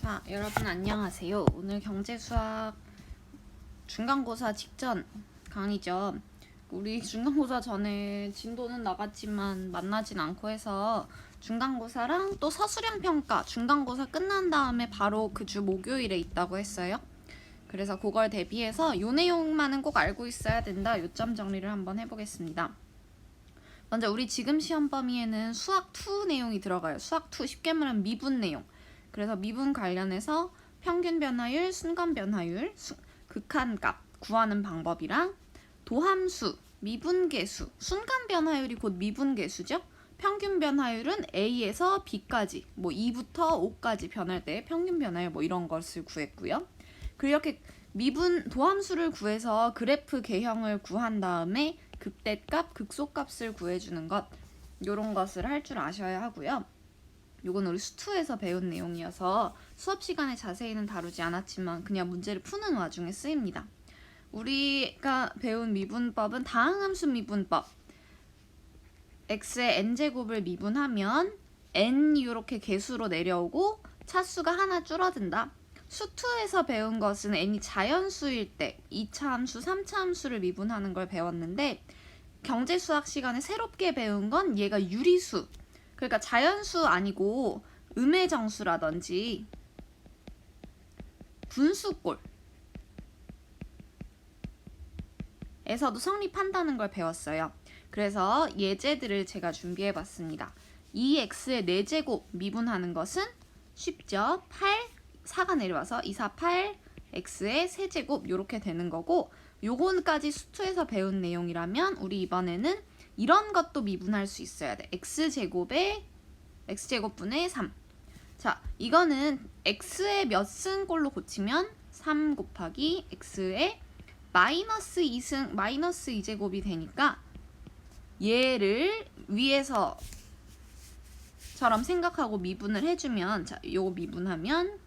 자, 여러분 안녕하세요. 오늘 경제수학 중간고사 직전 강의죠. 우리 중간고사 전에 진도는 나갔지만 만나진 않고 해서 중간고사랑 또 서술형 평가 중간고사 끝난 다음에 바로 그 주 목요일에 있다고 했어요. 그래서 그걸 대비해서 요 내용만은 꼭 알고 있어야 된다. 요점 정리를 한번 해보겠습니다. 먼저 우리 지금 시험 범위에는 수학 2 내용이 들어가요. 수학 2 쉽게 말하면 미분 내용. 그래서 미분 관련해서 평균 변화율, 순간 변화율, 극한값 구하는 방법이랑 도함수, 미분계수, 순간 변화율이 곧 미분계수죠. 평균 변화율은 A에서 B까지, 뭐 2부터 5까지 변할 때 평균 변화율 뭐 이런 것을 구했고요. 그리고 이렇게 미분 도함수를 구해서 그래프 개형을 구한 다음에 극대값, 극소값을 구해주는 것, 이런 것을 할 줄 아셔야 하고요. 요건 우리 수2에서 배운 내용이어서 수업 시간에 자세히는 다루지 않았지만 그냥 문제를 푸는 와중에 쓰입니다. 우리가 배운 미분법은 다항함수 미분법. x의 n제곱을 미분하면 n 이렇게 개수로 내려오고 차수가 하나 줄어든다. 수2에서 배운 것은 n이 자연수일 때 2차 함수, 3차 함수를 미분하는 걸 배웠는데 경제수학 시간에 새롭게 배운 건 얘가 유리수. 그러니까 자연수 아니고 음의 정수라든지 분수꼴 에서도 성립한다는 걸 배웠어요. 그래서 예제들을 제가 준비해봤습니다. 2x의 4제곱 미분하는 것은 쉽죠. 8, 4가 내려와서 2, 4, 8, x의 세제곱 이렇게 되는 거고, 요건까지 수2에서 배운 내용이라면 우리 이번에는 이런 것도 미분할 수 있어야 돼. x제곱에 x제곱분의 3. 자, 이거는 x의 몇 승꼴로 고치면 3 곱하기 x의 마이너스 2승, 마이너스 2제곱이 되니까 얘를 위에서처럼 생각하고 미분을 해주면, 자, 요거 미분하면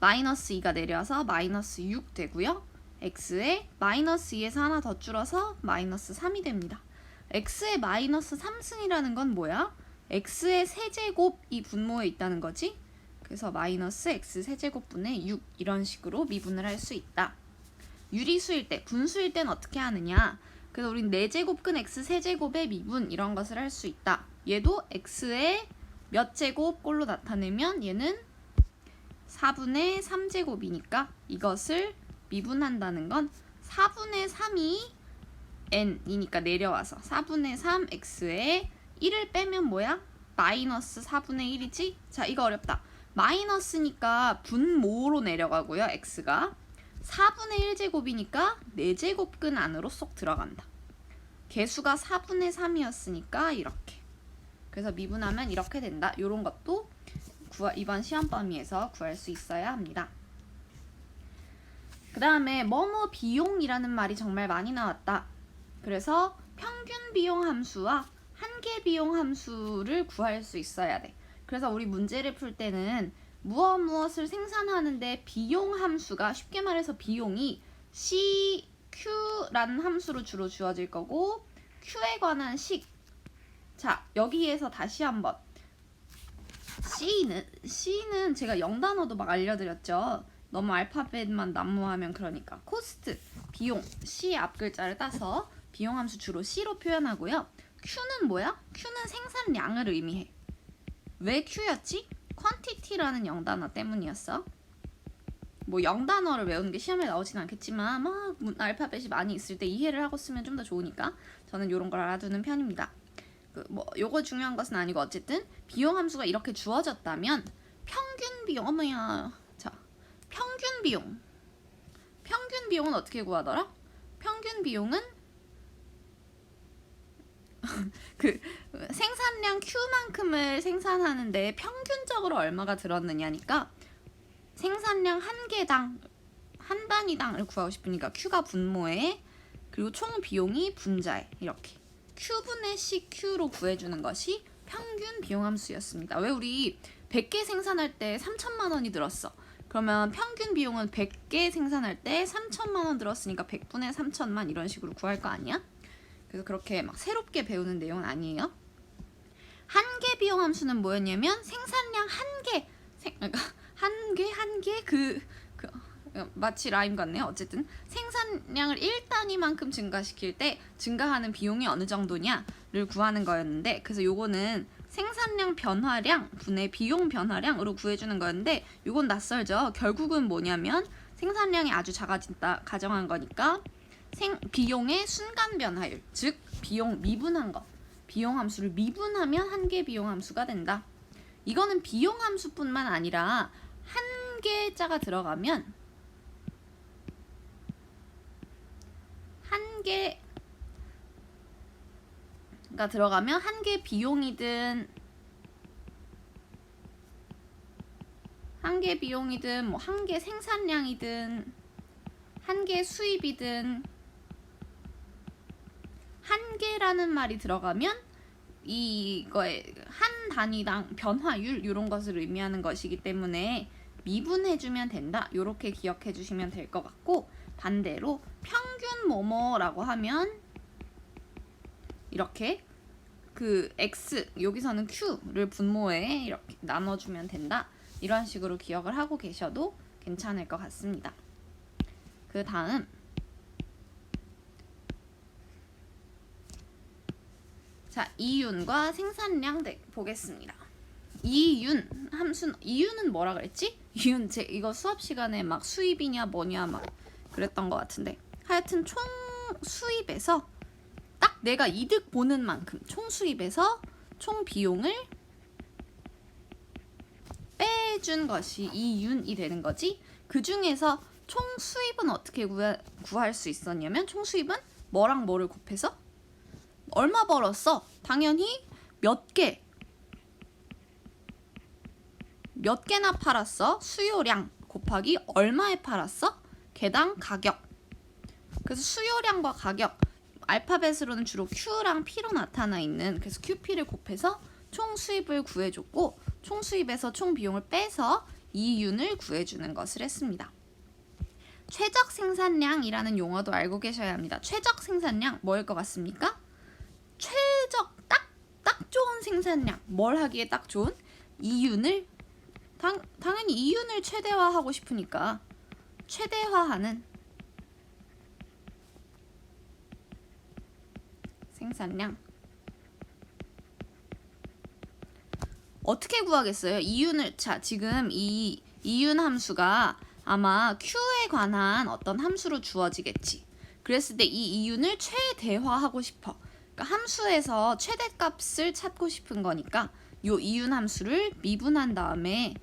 마이너스 2가 내려와서 마이너스 6 되고요. x의 마이너스 2에서 하나 더 줄어서 마이너스 3이 됩니다. x의 마이너스 3승이라는 건 뭐야? x의 세제곱이 분모에 있다는 거지? 그래서 마이너스 x 세제곱분의 6 이런 식으로 미분을 할 수 있다. 유리수일 때, 분수일 때는 어떻게 하느냐? 그래서 우린 4제곱 근 x 세제곱의 미분 이런 것을 할 수 있다. 얘도 x의 몇 제곱 꼴로 나타내면 얘는 4분의 3제곱이니까 이것을 미분한다는 건 4분의 3이 n이니까 내려와서 4분의 3 x에 1을 빼면 뭐야? 마이너스 4분의 1이지? 자, 이거 어렵다. 마이너스니까 분모로 내려가고요. x가 4분의 1제곱이니까 4제곱근 안으로 쏙 들어간다. 개수가 4분의 3이었으니까 이렇게. 그래서 미분하면 이렇게 된다. 이런 것도 이번 시험 범위에서 구할 수 있어야 합니다. 그 다음에 뭐뭐 비용이라는 말이 정말 많이 나왔다. 그래서 평균 비용 함수와 한계 비용 함수를 구할 수 있어야 돼. 그래서 우리 문제를 풀 때는 무엇을 생산하는데 비용 함수가, 쉽게 말해서 비용이 CQ라는 함수로 주로 주어질 거고, Q에 관한 식. 자, 여기에서 다시 한번 C는 제가 0단어도 막 알려드렸죠. 너무 알파벳만 난무하면 그러니까. 코스트, 비용, C 앞글자를 따서 비용 함수 주로 C로 표현하고요. Q는 뭐야? Q는 생산량을 의미해. 왜 Q였지? quantity라는 0단어 때문이었어. 뭐 0단어를 외우는 게 시험에 나오진 않겠지만 막 알파벳이 많이 있을 때 이해를 하고 쓰면 좀 더 좋으니까 저는 이런 걸 알아두는 편입니다. 요거 중요한 것은 아니고, 어쨌든 비용 함수가 이렇게 주어졌다면 평균 비용, 어머야. 자, 평균 비용은 어떻게 구하더라? 평균 비용은 그 생산량 Q만큼을 생산하는데 평균적으로 얼마가 들었느냐니까, 생산량 한 단위당을 구하고 싶으니까 Q가 분모에, 그리고 총 비용이 분자에, 이렇게 Q분의 CQ로 구해주는 것이 평균 비용 함수였습니다. 왜 우리 100개 생산할 때 3천만 원이 들었어. 그러면 평균 비용은 100개 생산할 때 3천만 원 들었으니까 100분의 3천만 이런 식으로 구할 거 아니야? 그래서 그렇게 막 새롭게 배우는 내용은 아니에요. 한계 비용 함수는 뭐였냐면 생산량 그러니까 마치 라임 같네요. 어쨌든 생산량을 1단위만큼 증가시킬 때 증가하는 비용이 어느 정도냐를 구하는 거였는데, 그래서 요거는 생산량 변화량 분의 비용 변화량으로 구해주는 거였는데, 요건 낯설죠. 결국은 뭐냐면 생산량이 아주 작아진다 가정한 거니까 비용의 순간 변화율, 즉 비용 미분한 거, 비용 함수를 미분하면 한계 비용 함수가 된다. 이거는 비용 함수뿐만 아니라 한계자가 들어가면 한계 비용이든 뭐 한계 생산량이든 한계 수입이든 한계라는 말이 들어가면 이거의 한 단위당 변화율 이런 것을 의미하는 것이기 때문에 미분해주면 된다. 이렇게 기억해 주시면 될 것 같고, 반대로 평균 뭐뭐라고 하면 이렇게 그 x 여기서는 q를 분모에 이렇게 나눠주면 된다. 이런 식으로 기억을 하고 계셔도 괜찮을 것 같습니다. 그 다음 자, 이윤과 생산량 보겠습니다. 이윤 함수는, 이윤은 뭐라 그랬지? 이윤 이거 수업 시간에 막 수입이냐 뭐냐 막 그랬던 것 같은데, 하여튼 총 수입에서 딱 내가 이득 보는 만큼 총 수입에서 총 비용을 빼준 것이 이윤이 되는 거지. 그 중에서 총 수입은 어떻게 구할 수 있었냐면, 총 수입은 뭐랑 뭐를 곱해서 얼마 벌었어? 당연히 몇 개나 팔았어? 수요량 곱하기 얼마에 팔았어? 개당 가격. 그래서 수요량과 가격, 알파벳으로는 주로 Q랑 P로 나타나 있는, 그래서 QP를 곱해서 총 수입을 구해줬고, 총 수입에서 총 비용을 빼서 이윤을 구해주는 것을 했습니다. 최적 생산량이라는 용어도 알고 계셔야 합니다. 최적 생산량 뭐일 것 같습니까? 최적 딱 좋은 생산량, 뭘 하기에 딱 좋은? 이윤을 당연히 이윤을 최대화하고 싶으니까 최대화하는 생산량. 어떻게 구하겠어요? 이윤을, 자, 지금 이 이윤 함수가 아마 Q에 관한 어떤 함수로 주어지겠지. 그랬을 때 이 이윤을 최대화하고 싶어. 그러니까 함수에서 최대값을 찾고 싶은 거니까 요 이윤 함수를 미분한 다음에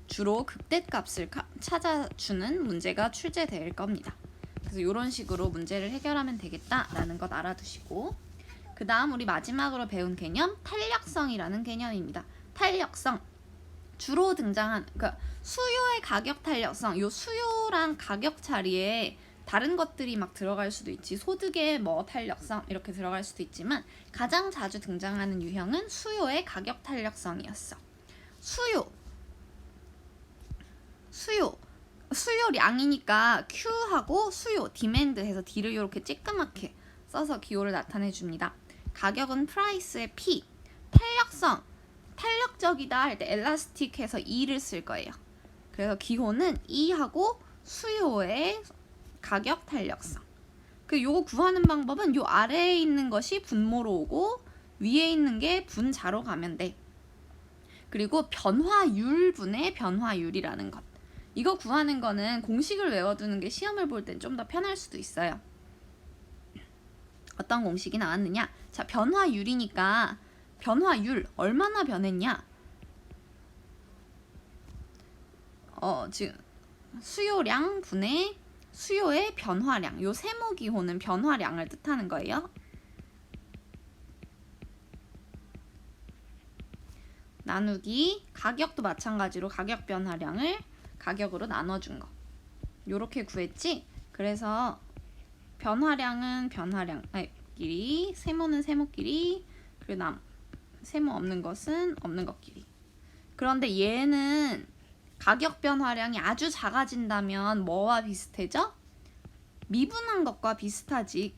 주로 극대값을 찾아주는 문제가 출제될 겁니다. 그래서 이런 식으로 문제를 해결하면 되겠다라는 것 알아두시고, 그 다음 우리 마지막으로 배운 개념 탄력성이라는 개념입니다. 탄력성, 주로 등장한, 그러니까 수요의 가격 탄력성, 요 수요랑 가격 자리에 다른 것들이 막 들어갈 수도 있지, 소득의 뭐 탄력성 이렇게 들어갈 수도 있지만 가장 자주 등장하는 유형은 수요의 가격 탄력성이었어. 수요량이니까 Q하고 수요, 디맨드 해서 D를 이렇게 찌끄맣게 써서 기호를 나타내 줍니다. 가격은 프라이스의 P, 탄력성, 탄력적이다 할 때 엘라스틱 해서 E를 쓸 거예요. 그래서 기호는 E하고 수요의 가격 탄력성. 요거 구하는 방법은 요 아래에 있는 것이 분모로 오고 위에 있는 게 분자로 가면 돼. 그리고 변화율분의 변화율이라는 것. 이거 구하는 거는 공식을 외워두는 게 시험을 볼 땐 좀 더 편할 수도 있어요. 어떤 공식이 나왔느냐? 자, 변화율이니까 변화율 얼마나 변했냐? 지금 수요량 분의 수요의 변화량. 요 세모기호는 변화량을 뜻하는 거예요. 나누기 가격도 마찬가지로 가격 변화량을 가격으로 나눠준 거. 요렇게 구했지? 그래서 변화량은 변화량끼리, 세모는 세모끼리, 그리고 세모 없는 것은 없는 것끼리. 그런데 얘는 가격 변화량이 아주 작아진다면 뭐와 비슷해져? 미분한 것과 비슷하지.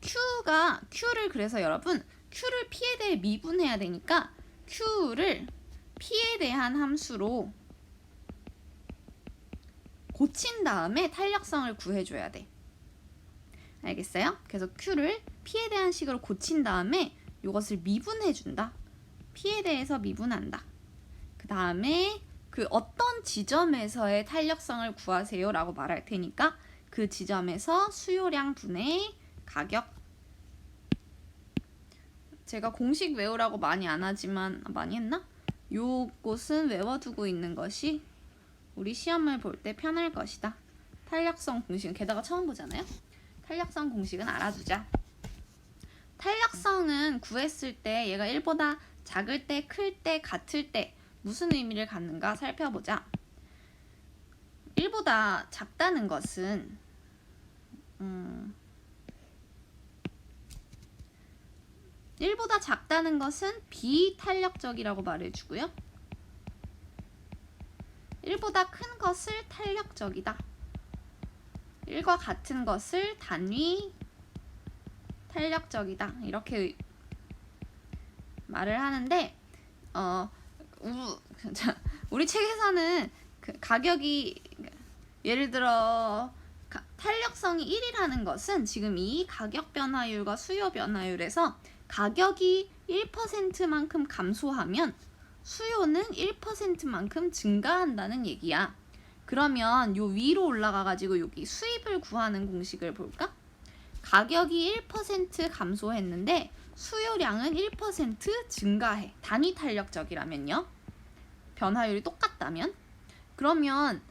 Q를 그래서 여러분 Q를 P에 대해 미분해야 되니까 Q를 P에 대한 함수로 고친 다음에 탄력성을 구해줘야 돼. 알겠어요? 그래서 Q를 P에 대한 식으로 고친 다음에 이것을 미분해준다. P에 대해서 미분한다. 그 다음에 그 어떤 지점에서의 탄력성을 구하세요 라고 말할 테니까 그 지점에서 수요량 분의 가격. 제가 공식 외우라고 많이 안 하지만 많이 했나? 요것은 외워두고 있는 것이 우리 시험을 볼 때 편할 것이다. 탄력성 공식은 게다가 처음 보잖아요. 탄력성 공식은 알아두자. 탄력성은 구했을 때 얘가 1보다 작을 때, 클 때, 같을 때 무슨 의미를 갖는가 살펴보자. 1보다 작다는 것은 1보다 작다는 것은 비탄력적이라고 말해주고요. 1보다 큰 것을 탄력적이다. 1과 같은 것을 단위 탄력적이다. 이렇게 말을 하는데 우리 책에서는 그 가격이 예를 들어 탄력성이 1이라는 것은 지금 이 가격 변화율과 수요 변화율에서 가격이 1%만큼 감소하면 수요는 1%만큼 증가한다는 얘기야. 그러면 요 위로 올라가가지고 여기 수입을 구하는 공식을 볼까? 가격이 1% 감소했는데 수요량은 1% 증가해. 단위 탄력적이라면요. 변화율이 똑같다면. 그러면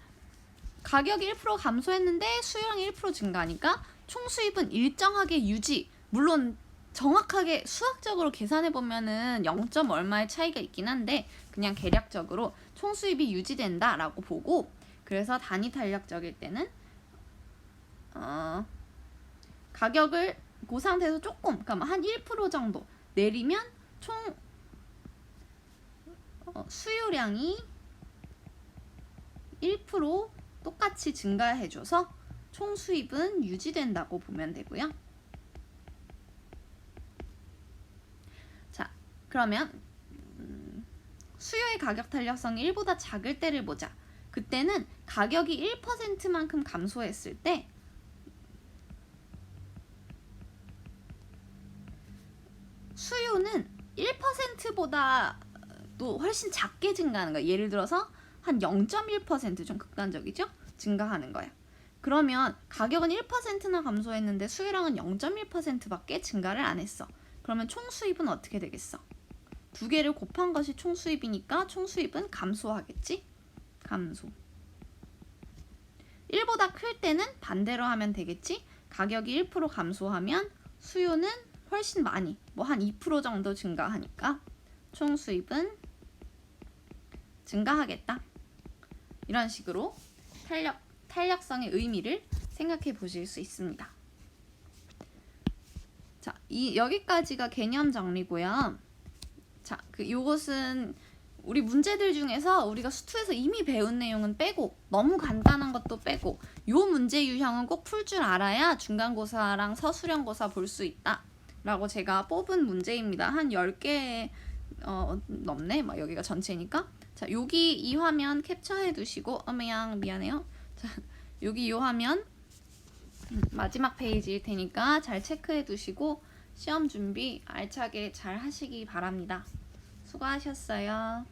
가격이 1% 감소했는데 수요량이 1% 증가하니까 총 수입은 일정하게 유지. 물론 정확하게 수학적으로 계산해 보면은 0. 얼마의 차이가 있긴 한데 그냥 계략적으로 총 수입이 유지된다라고 보고, 그래서 단위 탄력적일 때는 가격을 그 상태에서 조금, 그러니까 한 1% 정도 내리면 총 수요량이 1% 똑같이 증가해줘서 총 수입은 유지된다고 보면 되고요. 자, 그러면 수요의 가격 탄력성이 1보다 작을 때를 보자. 그때는 가격이 1%만큼 감소했을 때 수요는 1%보다도 훨씬 작게 증가하는 거야. 예를 들어서 한 0.1% 좀 극단적이죠? 증가하는 거야. 그러면 가격은 1%나 감소했는데 수요량은 0.1%밖에 증가를 안 했어. 그러면 총 수입은 어떻게 되겠어? 두 개를 곱한 것이 총 수입이니까 총 수입은 감소하겠지? 감소. 1보다 클 때는 반대로 하면 되겠지? 가격이 1% 감소하면 수요는 훨씬 많이, 뭐 한 2% 정도 증가하니까 총 수입은 증가하겠다. 이런 식으로 탄력성의 의미를 생각해 보실 수 있습니다. 자, 여기까지가 개념 정리고요. 자, 요것은 우리 문제들 중에서 우리가 수투에서 이미 배운 내용은 빼고, 너무 간단한 것도 빼고, 요 문제 유형은 꼭 풀 줄 알아야 중간고사랑 서술형고사 볼 수 있다 라고 제가 뽑은 문제입니다. 한 10개 넘네? 막 여기가 전체니까. 자, 여기 이 화면 캡처해 두시고, 미안해요. 자, 여기 이 화면 마지막 페이지일 테니까 잘 체크해 두시고 시험 준비 알차게 잘 하시기 바랍니다. 수고하셨어요.